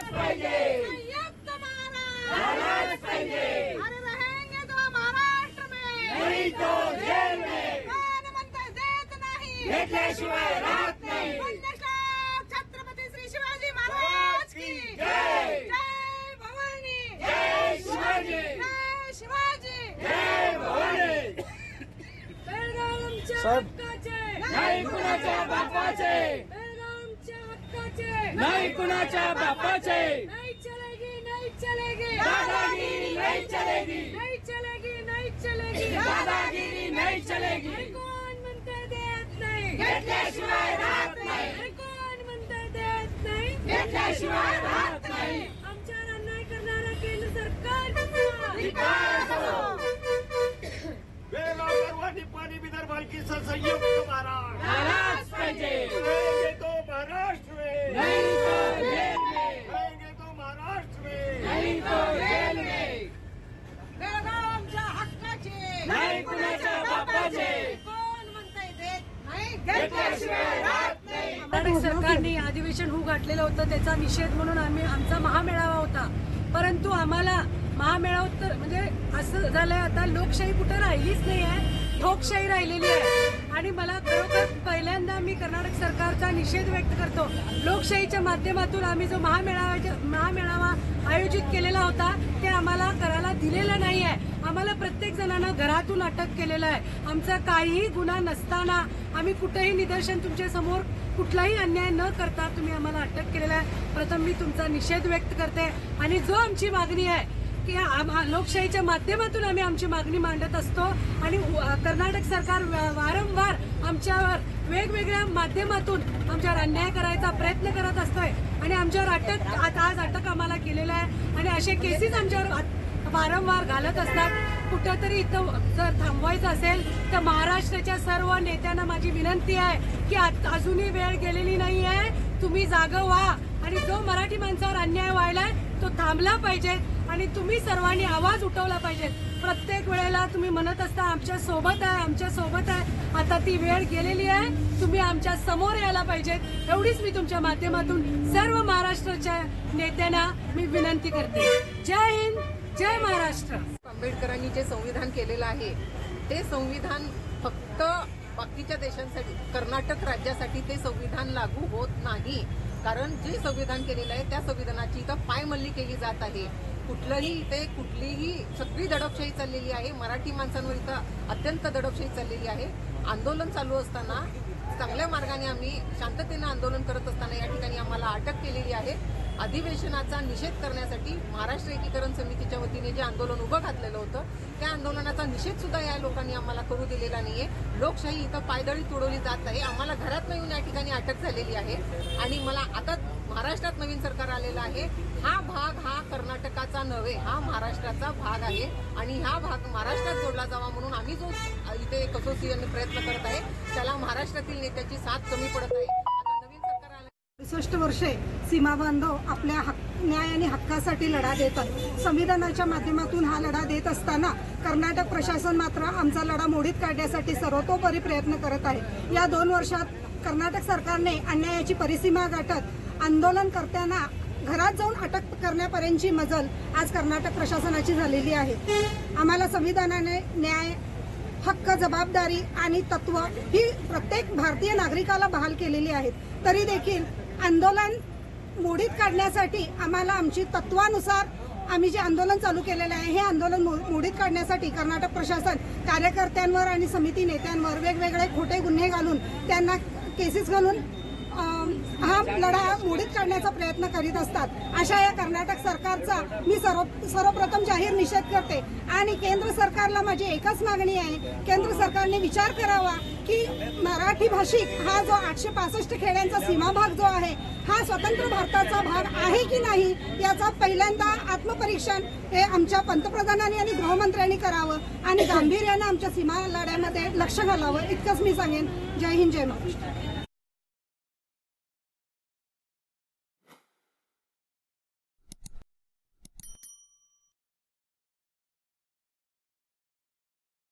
संयुक्त महाराष्ट्र, अरे रहेंगे तो महाराष्ट्र में, नहीं तो जेल में, कौन म्हणतंय देत नाही, घेतल्याशिवाय राहत नाही। पुण्यश्लोक छत्रपती श्री शिवाजी महाराज की जय। जय भवानी, जय शिवाजी, जय शिवाजी, जय भवानी। बेळगाव आमच्या साहेब, हक्काचे, नाही कुणाच्या बापाचे, बेळगाव आमच्या हक्काचे, नाही कुणाच्या बापाचे, नहीं चलेगी, नहीं चलेगी, दादागिरी नहीं चलेगी, नहीं चलेगी, नहीं चलेगी, दादागिरी नहीं चलेगी। अरे कोण म्हणतंय देत नाही, घेतल्याशिवाय राहत नाही, अरे कोण म्हणतंय देत नाही, घेतल्याशिवाय राहत नाही। आमच्यावर अन्याय करणारा केंद्र सरकार धिक्कार असो। बेळगाव परभणी पाणी विदर्भ हलकीचा संयुक्त महाराष्ट्र झालाच पाहिजे, रहेंगे तो महाराष्ट्र में, नहीं तो जेल में, रहेंगे तो महाराष्ट्र में, नहीं तो जेल में, बेळगाव आमच्या हक्काचे, नाही कुणाच्या बापाचे, कोण म्हणतंय देत नाही, घेतल्याशिवाय राहत नाही। कर्नाटक सरकारने अधिवेशन होऊ घातलेलं होतं, त्याचा निषेध म्हणून आमचा महामेळावा होता। परंतु आम्हाला महामेळावा तर म्हणजे असं झालंय, आता लोकशाही कुठे राहिलीच नाही आहे, ठोकशाही राहिलेली आहे। आणि मला खरोखर पहिल्यांदा मी कर्नाटक सरकारचा निषेध व्यक्त करतो। लोकशाहीच्या माध्यमातून आम्ही जो महामेळावा आयोजित केलेला होता ते आम्हाला करायला दिलेलं नाही आहे। आम्हाला प्रत्येक जणांना घरातून अटक केलेलं आहे। आमचा काहीही गुन्हा नसताना आम्ही कुठेही निदर्शन तुमच्या समोर कुठलाही अन्याय न करता तुम्ही आम्हाला अटक केलेला आहे। प्रथम मी तुमचा निषेध व्यक्त करते आणि जो आमची मागणी आहे की लोकशाहीच्या माध्यमातून आम्ही आमची मागणी मांडत असतो आणि कर्नाटक सरकार वारंवार आमच्यावर वेगवेगळ्या माध्यमातून आमच्यावर अन्याय करायचा प्रयत्न करत असतोय आणि आमच्यावर आज अटक आम्हाला केलेला आहे आणि असे केसेस आमच्यावर वारंवार घालत असतात। कुठेतरी इथं जर थांबवायचं असेल तर महाराष्ट्राच्या सर्व नेत्यांना माझी विनंती आहे की अजूनही वेळ गेलेली नाही आहे, तुम्ही जागं व्हा आणि जो मराठी माणसावर अन्याय व्हायलाय तो थांबला पाहिजे आणि तुम्ही सर्वांनी आवाज उठवला पाहिजे। प्रत्येक वेळेला तुम्ही म्हणत असता आमच्या सोबत आहे, आमच्या सोबत आहे, आता ती वेळ गेलेली आहे, तुम्ही आमच्या समोर यायला पाहिजेत। एवढीच मी तुमच्या माध्यमातून सर्व महाराष्ट्राच्या नेत्यांना मी विनंती करते। जय हिंद, जय महाराष्ट्र। आंबेडकरांनी जे संविधान केलेलं आहे ते संविधान फक्त बाकीच्या देशांसाठी, कर्नाटक राज्यासाठी ते संविधान लागू होत नाही। कारण जे संविधान केलेलं आहे त्या संविधानाची इथं पायमल्ली केली जात आहे। कुठलंही इथे कुठलीही सगळी दडपशाही चाललेली आहे। मराठी माणसांवर इथं अत्यंत दडपशाही चाललेली आहे। आंदोलन चालू असताना चांगल्या मार्गाने आम्ही शांततेने आंदोलन करत असताना या ठिकाणी आम्हाला अटक केलेली आहे। अधिवेशनाचा निषेध करण्यासाठी महाराष्ट्र एकीकरण समितीच्या वतीने जे आंदोलन उभं घातलेलं होतं त्या आंदोलनाचा निषेध सुद्धा या लोकांनी आम्हाला करू दिलेला नाहीये। लोकशाही इथं पायदळी तोडवली जात आहे। आम्हाला घरात येऊन या ठिकाणी अटक झालेली आहे आणि मला आता महाराष्ट्रात नवीन सरकार आलेलं आहे। हा भाग हा कर्नाटकाचा नव्हे, हा महाराष्ट्राचा भाग आहे आणि हा भाग महाराष्ट्रात जोडला जावा म्हणून आम्ही जो इथे एक असोसिएशनने प्रयत्न करत आहे त्याला महाराष्ट्रातील नेत्याची साथ कमी पडत आहे। आता नवीन सरकार आलं 65 वर्षे सीमा बांधव आपल्या न्याय आणि हक्कासाठी लढा देतात। संविधानाच्या माध्यमातून हा लढा देत असताना कर्नाटक प्रशासन मात्र आमचा लढा मोडीत काढण्यासाठी सर्वतोपरी प्रयत्न करत आहे। या 2 वर्षात कर्नाटक सरकारने अन्यायाची परिसीमा गाठत आंदोलनकर्त्यांना घरात जाऊन अटक करण्यापर्यंतची मजल आज कर्नाटक प्रशासनाची झालेली आहे। आम्हाला संविधानाने न्याय, हक्क, जबाबदारी आणि तत्व ही प्रत्येक भारतीय नागरिकाला बहाल केलेली आहेत। तरी देखील आंदोलन मोडीत काढण्यासाठी आम्हाला आमची तत्वानुसार आम्ही जे आंदोलन चालू केलेलं आहे हे आंदोलन मोडीत काढण्यासाठी कर्नाटक प्रशासन कार्यकर्त्यांवर आणि समिती नेत्यांवर वेगवेगळे खोटे गुन्हे घालून त्यांना केसेस घालून हा लढा मोडीत काढण्याचा प्रयत्न करीत असतात। अशा या कर्नाटक सरकारचा मी सर्वप्रथम जाहीर निषेध करते आणि केंद्र सरकारला माझी एकच मागणी आहे, केंद्र सरकारने विचार करावा की मराठी भाषिक हा जो 865 खेड्यांचा सीमा भाग जो आहे हा स्वतंत्र भारताचा भाग आहे की नाही याचा पहिल्यांदा आत्मपरीक्षण हे आमच्या पंतप्रधानांनी आणि गृहमंत्र्यांनी करावं आणि गांभीर्याने आमच्या सीमा लढ्यामध्ये लक्ष घालावं, इतकंच मी सांगेन। जय हिंद, जय महाराष्ट्र।